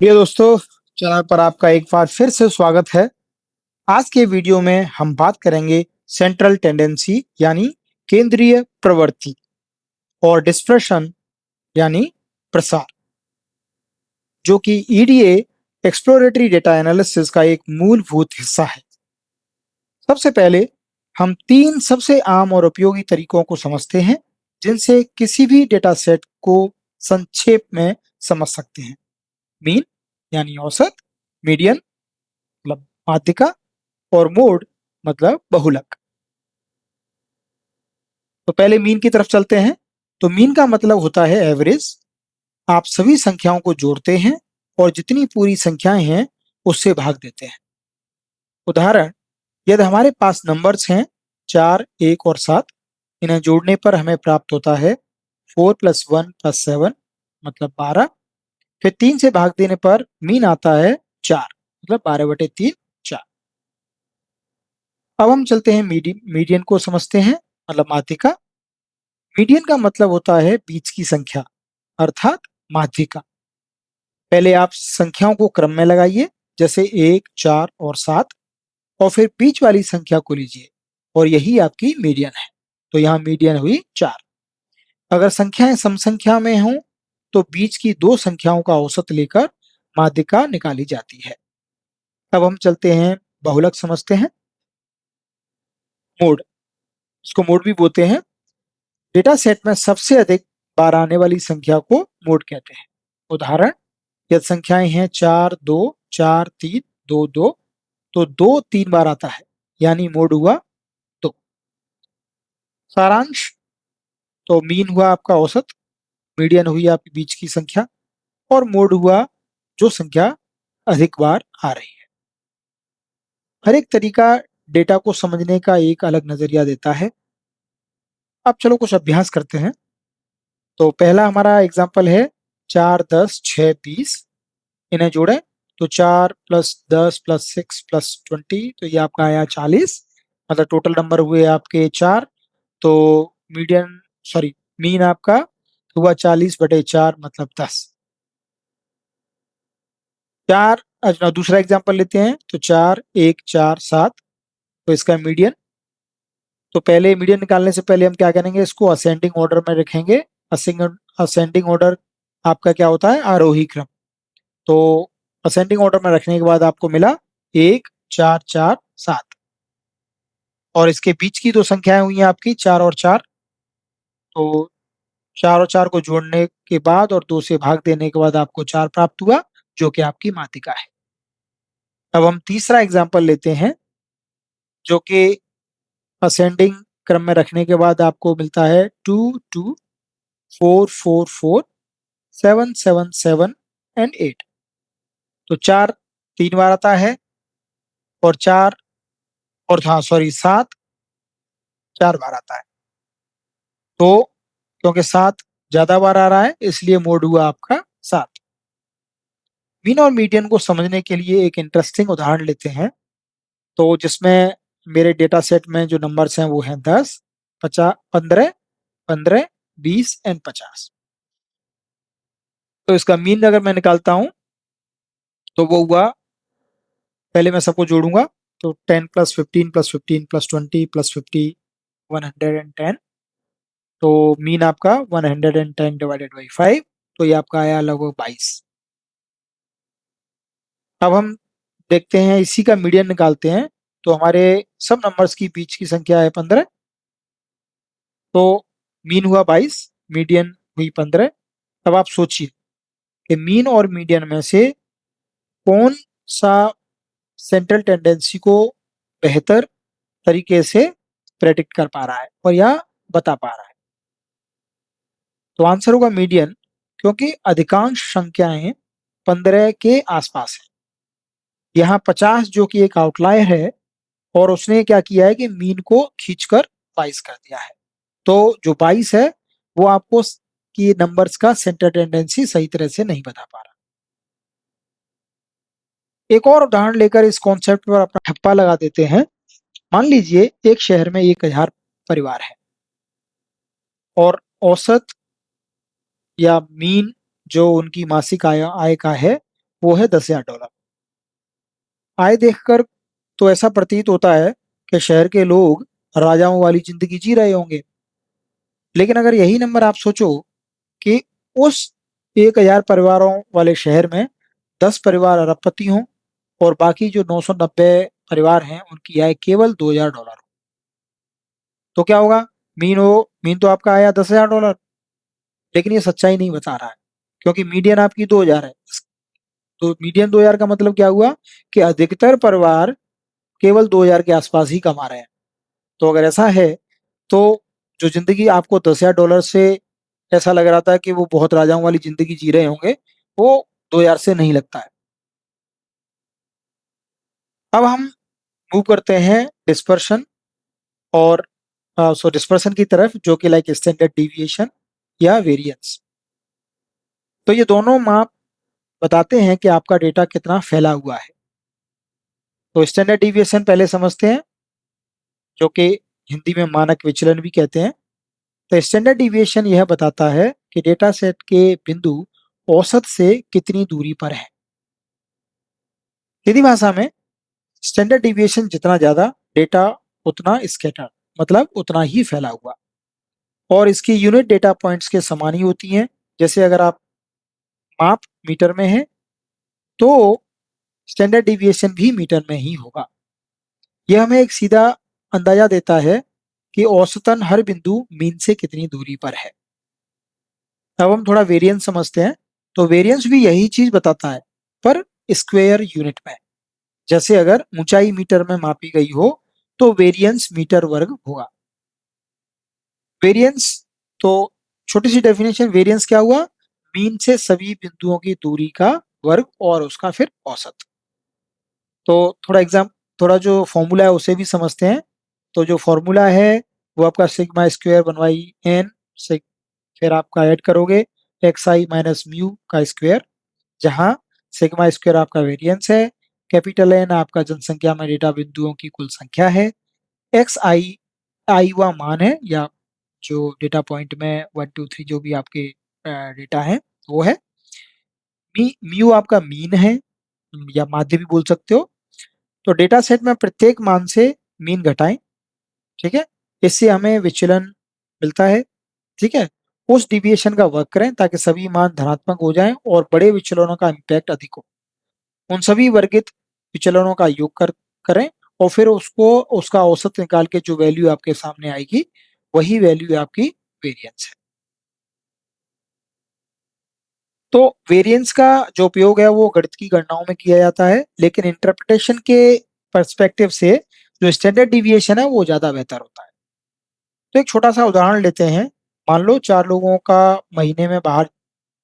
प्रिय दोस्तों, चैनल पर आपका एक बार फिर से स्वागत है। आज के वीडियो में हम बात करेंगे सेंट्रल टेंडेंसी यानी केंद्रीय प्रवृत्ति और डिस्पर्शन यानी प्रसार, जो कि ईडीए एक्सप्लोरेटरी डेटा एनालिसिस का एक मूलभूत हिस्सा है। सबसे पहले हम तीन सबसे आम और उपयोगी तरीकों को समझते हैं जिनसे किसी भी डेटा सेट को संक्षेप में समझ सकते हैं। मीन यानी औसत, मीडियन मतलब माध्यिका और मोड मतलब बहुलक। तो पहले मीन की तरफ चलते हैं। तो मीन का मतलब होता है एवरेज। आप सभी संख्याओं को जोड़ते हैं और जितनी पूरी संख्याएं हैं उससे भाग देते हैं। उदाहरण, यदि हमारे पास नंबर्स हैं 4, 1 और 7, इन्हें जोड़ने पर हमें प्राप्त होता है 4 + 1 + 7 मतलब 12। फिर 3 से भाग देने पर मीन आता है 4 मतलब 12/3 4। अब हम चलते हैं मीडियन को समझते हैं, मतलब माध्यिका। मीडियन का मतलब होता है बीच की संख्या अर्थात माध्यिका। पहले आप संख्याओं को क्रम में लगाइए, जैसे 1, 4 और 7, और फिर बीच वाली संख्या को लीजिए और यही आपकी मीडियन है। तो यहाँ मीडियन हुई 4। अगर संख्याएं सम संख्या में हों तो बीच की दो संख्याओं का औसत लेकर माध्यिका निकाली जाती है। अब हम चलते हैं बहुलक समझते हैं। मोड, इसको मोड भी बोलते हैं। डेटा सेट में सबसे अधिक बार आने वाली संख्या को मोड कहते हैं। उदाहरण, यदि संख्याएं हैं 4, 2, 4, 3, 2, 2, तो 2 3 बार आता है, यानी मोड हुआ 2। सारांश, तो मीन हुआ आपका औसत, मीडियन हुई आपकी बीच की संख्या और मोड हुआ जो संख्या अधिक बार आ रही है। हर एक तरीका डेटा को समझने का एक अलग नजरिया देता है। अब चलो कुछ अभ्यास करते हैं। तो पहला हमारा एग्जाम्पल है 4, 10, 6, 20। इन्हें जोड़ें तो 4 + 10 + 6 + 20, तो ये आपका आया 40। मतलब टोटल नंबर हुए आपके 4। तो मीडियन सॉरी मीन आपका हुआ 40/4 मतलब 10। चार, अच्छा दूसरा एग्जांपल लेते हैं। तो 4, 1, 4, 7, तो इसका मीडियन। तो पहले मीडियन निकालने से पहले हम क्या करेंगे, इसको असेंडिंग ऑर्डर में रखेंगे। असेंडिंग ऑर्डर आपका क्या होता है, आरोही क्रम। तो असेंडिंग ऑर्डर में रखने के बाद आपको मिला 1, 4, 4, 7, और इसके बीच की दो संख्याएं हुई हैं आपकी 4 और 4। तो 4 और 4 को जोड़ने के बाद और 2 से भाग देने के बाद आपको 4 प्राप्त हुआ, जो कि आपकी माध्यिका है। अब हम तीसरा एग्जाम्पल लेते हैं, जो कि असेंडिंग क्रम में रखने के बाद आपको मिलता है 2, 2, 4, 4, 4, 7, 7, 7 एंड 8। तो 4 3 बार आता है और 4 और हाँ सॉरी 7 4 बार आता है। तो क्योंकि 7 ज्यादा बार आ रहा है इसलिए मोड हुआ आपका 7। मीन और मीडियन को समझने के लिए एक इंटरेस्टिंग उदाहरण लेते हैं। तो जिसमें मेरे डेटा सेट में जो नंबर्स हैं वो हैं 10, 50, 15, 15, 20 एंड 50। तो इसका मीन अगर मैं निकालता हूं तो वो हुआ, पहले मैं सबको जोड़ूंगा। तो 10 + 15 + 15 + 20 + 50 110। तो मीन आपका 110/5, तो ये आपका आया लगभग 22। अब हम देखते हैं इसी का मीडियन निकालते हैं। तो हमारे सब नंबर्स की बीच की संख्या है 15। तो मीन हुआ 22, मीडियन हुई 15। अब आप सोचिए कि मीन और मीडियन में से कौन सा सेंट्रल टेंडेंसी को बेहतर तरीके से प्रेडिक्ट कर पा रहा है और या बता पा रहा है। तो आंसर होगा मीडियन, क्योंकि अधिकांश संख्याएं 15 के आसपास है। यहाँ 50 जो कि एक आउटलायर है, और उसने क्या किया है कि मीन को खींचकर 22 कर दिया है। तो जो 22 है वो आपको कि नंबर्स का सेंटर टेंडेंसी सही तरह से नहीं बता पा रहा। एक और उदाहरण लेकर इस कॉन्सेप्ट पर अपना ठप्पा लगा देते हैं। मान लीजिए एक शहर में 1000 परिवार है और औसत या मीन जो उनकी मासिक आय आय का है वो है $10,000। आय देखकर तो ऐसा प्रतीत होता है कि शहर के लोग राजाओं वाली जिंदगी जी रहे होंगे। लेकिन अगर यही नंबर आप सोचो कि उस 1,000 परिवारों वाले शहर में 10 परिवार अरबपति हों और बाकी जो 990 परिवार हैं उनकी आय केवल $2,000 हो, तो क्या होगा? मीन तो आपका आया $10,000, लेकिन ये सच्चाई नहीं बता रहा है, क्योंकि मीडियन आपकी 2,000 है। तो मीडियन 2,000 का मतलब क्या हुआ कि अधिकतर परिवार केवल 2,000 के आसपास ही कमा रहे हैं। तो अगर ऐसा है तो जो जिंदगी आपको $10,000 से ऐसा लग रहा था कि वो बहुत राजाओं वाली जिंदगी जी रहे होंगे, वो 2,000 से नहीं लगता है। अब हम मूव करते हैं डिस्पर्शन और डिस्पर्शन की तरफ, जो कि लाइक स्टैंडर्ड डिविएशन या वेरिएंस। तो ये दोनों माप बताते हैं कि आपका डेटा कितना फैला हुआ है। तो स्टैंडर्ड डिविएशन पहले समझते हैं, जो कि हिंदी में मानक विचलन भी कहते हैं। तो स्टैंडर्ड डिविएशन यह बताता है कि डेटा सेट के बिंदु औसत से कितनी दूरी पर है। सीधी भाषा में स्टैंडर्ड डिविएशन जितना ज्यादा, डेटा उतना स्कैटर, मतलब उतना ही फैला हुआ, और इसकी यूनिट डेटा पॉइंट्स के समान ही होती हैं। जैसे अगर आप माप मीटर में है तो स्टैंडर्ड डिविएशन भी मीटर में ही होगा। यह हमें एक सीधा अंदाजा देता है कि औसतन हर बिंदु मीन से कितनी दूरी पर है। अब हम थोड़ा वेरिएंस समझते हैं। तो वेरिएंस भी यही चीज बताता है, पर स्क्वायर यूनिट में। जैसे अगर ऊंचाई मीटर में मापी गई हो तो वेरिएंस मीटर वर्ग होगा। वेरिएंस, तो छोटी सी डेफिनेशन, वेरिएंस क्या हुआ? मीन से सभी बिंदुओं की दूरी का वर्ग और उसका फिर औसत। तो थोड़ा जो फॉर्मूला है उसे भी समझते हैं। तो जो फॉर्मूला है वो आपका सिग्मा स्क्वायर 1/n, फिर आपका ऐड करोगे xi माइनस म्यू का स्क्वायर, जहां सिग्मा स्क्वायर आपका वेरिएंस है, कैपिटल एन आपका जनसंख्या में डेटा बिंदुओं की कुल संख्या है, एक्स आई वह मान है या जो डेटा पॉइंट में 1 2 3 जो भी आपके डेटा है वो है, म्यू आपका मीन है या माध्य भी बोल सकते हो। तो डेटा सेट में प्रत्येक मान से मीन घटाएं, ठीक है, इससे हमें विचलन मिलता है, ठीक है। उस डिविएशन का वर्क करें ताकि सभी मान धनात्मक हो जाएं और बड़े विचलनों का इम्पैक्ट अधिक हो। उन सभी वर्गित विचलनों का योग करें और फिर उसको उसका औसत निकाल के जो वैल्यू आपके सामने आएगी वही वैल्यू आपकी वेरिएंस है। तो वेरिएंस का जो उपयोग है वो गणित की गणनाओं में किया जाता है, लेकिन इंटरप्रिटेशन के पर्सपेक्टिव से जो स्टैंडर्ड डिविएशन है वो ज्यादा बेहतर होता है। तो एक छोटा सा उदाहरण लेते हैं। मान लो 4 लोगों का महीने में बाहर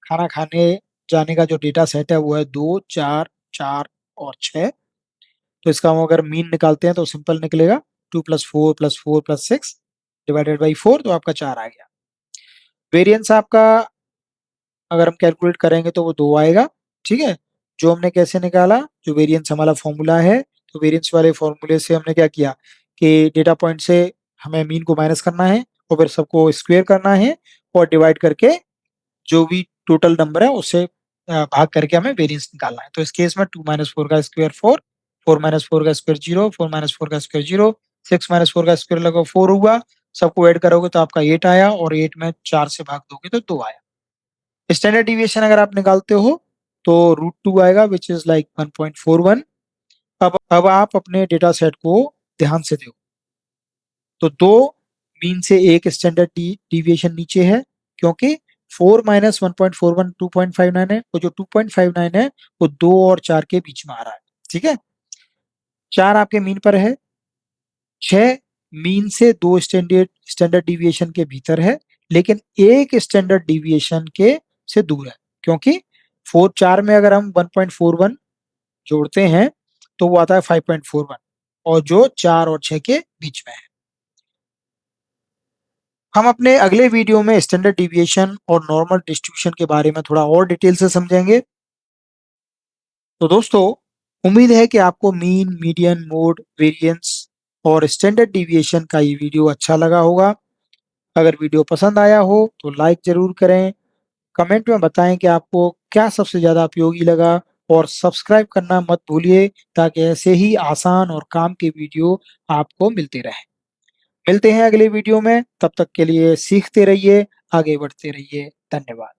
खाना खाने जाने का जो डेटा सेट है वो है 2, 4, 4 और 6। तो इसका हम अगर मीन निकालते हैं तो सिंपल निकलेगा, 2 + 4 + 4 + 6 डिवाइडेड बाई 4, तो आपका 4 आ गया। वेरिएंस आपका अगर हम कैलकुलेट करेंगे तो वो 2 आएगा, ठीक है। जो हमने कैसे निकाला, जो वेरिएंस हमारा फॉर्मूला है, तो वेरिएंस वाले फॉर्मूले से हमने क्या किया कि डेटा पॉइंट से हमें मीन को माइनस करना है और फिर सबको स्क्वायर करना है और डिवाइड करके जो भी टोटल नंबर है उससे भाग करके हमें वेरिएंस निकालना है। तो इस केस में 2 - 4 का स्क्वायर 4, 4 - 4 का स्क्वायर 0, 4 - 4 का स्क्वायर 0, 6 - 4 का स्क्वायर लगभग 4 हुआ। सबको ऐड करोगे तो आपका 8 आया और 8 में 4 से भाग दोगे तो 2 आया। स्टैंडर्ड डिविएशन अगर आप निकालते हो तो √2 आएगा, विच इज लाइक 1.41। अब आप अपने डेटा सेट को ध्यान से देखो। तो दो मीन से एक स्टैंडर्ड डिविएशन नीचे है, क्योंकि 4 - 1.41 2.59 है, और जो 2.59 है वो 2 और 4 के बीच में आ रहा है, ठीक है। 4 आपके मीन पर है, 6 मीन से 2 स्टैंडर्ड स्टैंडर्ड डिविएशन के भीतर है, लेकिन एक स्टैंडर्ड डिविएशन के से दूर है, क्योंकि 4 में अगर हम 1.41 जोड़ते हैं तो वो आता है 5.41, और जो 4 और 6 के बीच में है। हम अपने अगले वीडियो में स्टैंडर्ड डिविएशन और नॉर्मल डिस्ट्रीब्यूशन के बारे में थोड़ा और डिटेल से समझेंगे। तो दोस्तों, उम्मीद है कि आपको मीन, मीडियन, मोड, वेरिएंस और स्टैंडर्ड डिविएशन का ये वीडियो अच्छा लगा होगा। अगर वीडियो पसंद आया हो तो लाइक जरूर करें, कमेंट में बताएं कि आपको क्या सबसे ज़्यादा उपयोगी लगा और सब्सक्राइब करना मत भूलिए ताकि ऐसे ही आसान और काम के वीडियो आपको मिलते रहें। मिलते हैं अगले वीडियो में, तब तक के लिए सीखते रहिए, आगे बढ़ते रहिए। धन्यवाद।